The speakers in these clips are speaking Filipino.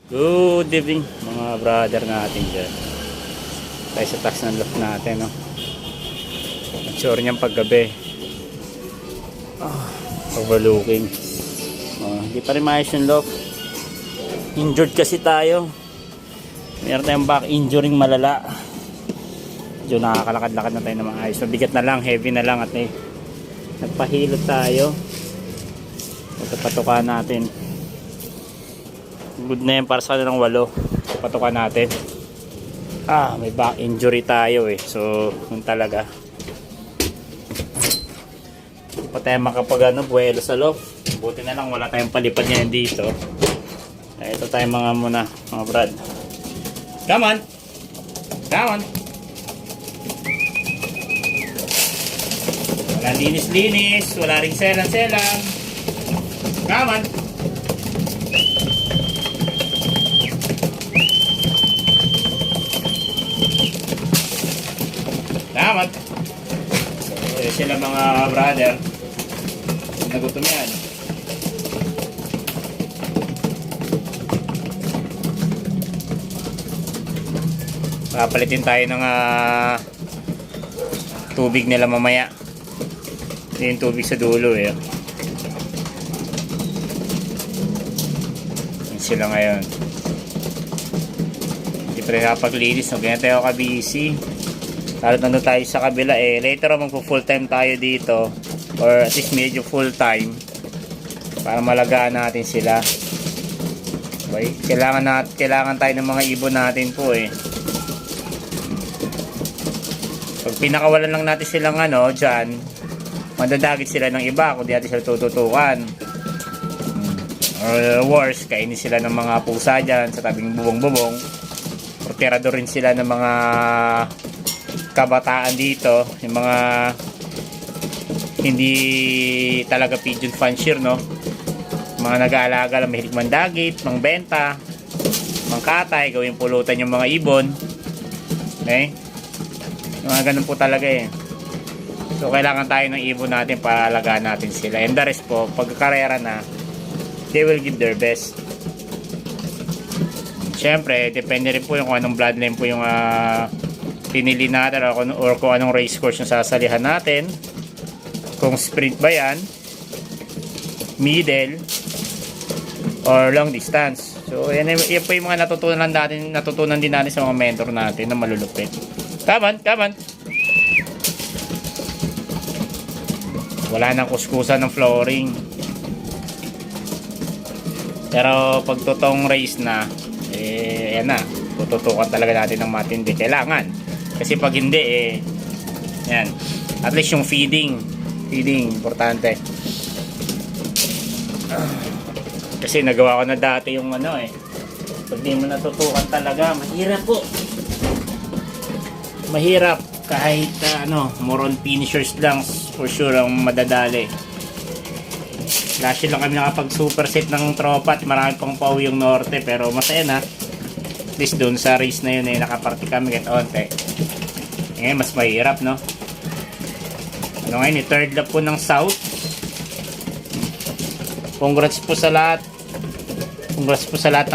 Good evening mga brother natin dyan. Tayo sa tax ng loft natin, no? Mature niyang paggabi. Overlooking. Hindi pa rin maayos yung loft. Injured kasi tayo. Meron tayong back injuring malala. Medyo nakakalakad-lakad na tayo na maayos. Mabigat na lang, heavy na lang at nagpahilot tayo. Pagkapatukan natin. Good na yan para sa ng 8. Patukan natin. May back injury tayo so yun talaga. Hindi pa tayo makapag buwelo sa loft. Buti na lang wala tayong palipad ngayon dito. Ito tayo mga brad. Come on. Come on. Wala linis-linis. Wala ring selang-selang. Come on. Salamat. Sila mga brother. Nagutom yan. Papalitin tayo ng tubig nila mamaya. Ito yung tubig sa dulo Yan sila ngayon. Hindi pa rin nakapaglinis. Ganyan tayo ka-busy. Lalo nandun tayo sa kabila later on magpo full time tayo dito or at least medyo full time para malagaan natin sila. Okay? Kailangan tayo ng mga ibon natin po Pag pinakawalan lang natin silang dyan, madadagit sila ng iba kung di natin sila tututukan. Or worse, kainin sila ng mga pusa dyan sa tabing bubong-bubong. Or tirador rin sila ng mga kabataan dito, yung mga hindi talaga pigeon fancier, mga nag-aalaga lang, mahilig mandagit, mangbenta, mangkatay, gawing pulutan yung mga ibon. Yung mga ganun po talaga So kailangan tayo ng ibon natin para alagaan natin sila, and the rest po, pagkakarera na, they will give their best. Siyempre, depende rin po yung kung anong bloodline po yung pinili natin or kung anong race course yung sasalihan natin, kung sprint ba yan, middle or long distance. So yan po yung mga natutunan din natin sa mga mentor natin na malulupit. Come on. Wala nang kuskusan ng flooring, pero pag totoong race na yan na, tututukan talaga natin ng matindi. Kailangan. Kasi pag hindi yan, at least yung feeding importante. Kasi nagawa ko na dati yung pag di mo natutukan talaga, mahirap kahit moron finishers lang for sure ang madadali. Last year lang kami nakapag superset ng tropa at marami pang pauwi yung norte, pero masaya na. At least doon sa race na yun nakaparty kami kahit onte. Ngayon mas mahirap, ngayon third lap po ng south. Congrats po sa lahat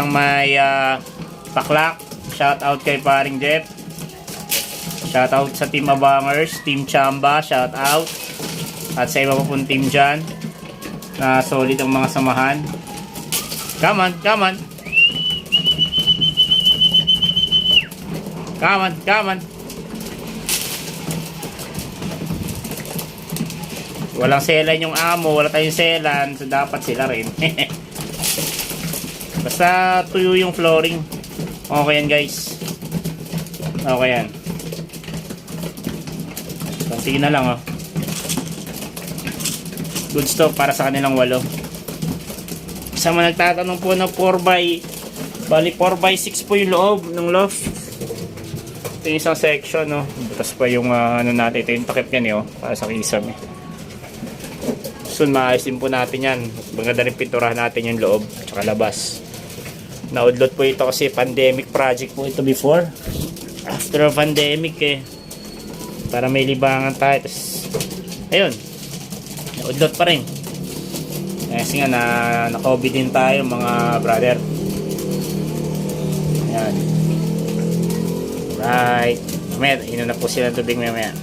ng may paklak. Shout out kay paring Jeff, shout out sa team Abangers, team Chamba, shout out, at sa iba pa pong team dyan na solid ang mga samahan. Come on. Walang selan yung amo, wala tayong selan, so dapat sila rin. Basta tuyo yung flooring. Okay yan guys. Okay yan. Sige na lang good stuff para sa kanilang 8. Sa mga nagtatanong po na 4x6 po yung loob ng loft. Ito yung isang section butas pa yung natin. Ito yung takip yan para sa kisame. Soon maayos din po natin yan. Maganda rin pinturahan natin yung loob at labas. Naudlot po ito kasi pandemic project po ito before. After a pandemic para may libangan tayo. Ayun, naudlot pa rin. Kasi nga na COVID din tayo mga brother. Yan. Right. Mamaya, inom na po sila ng tubig mamaya.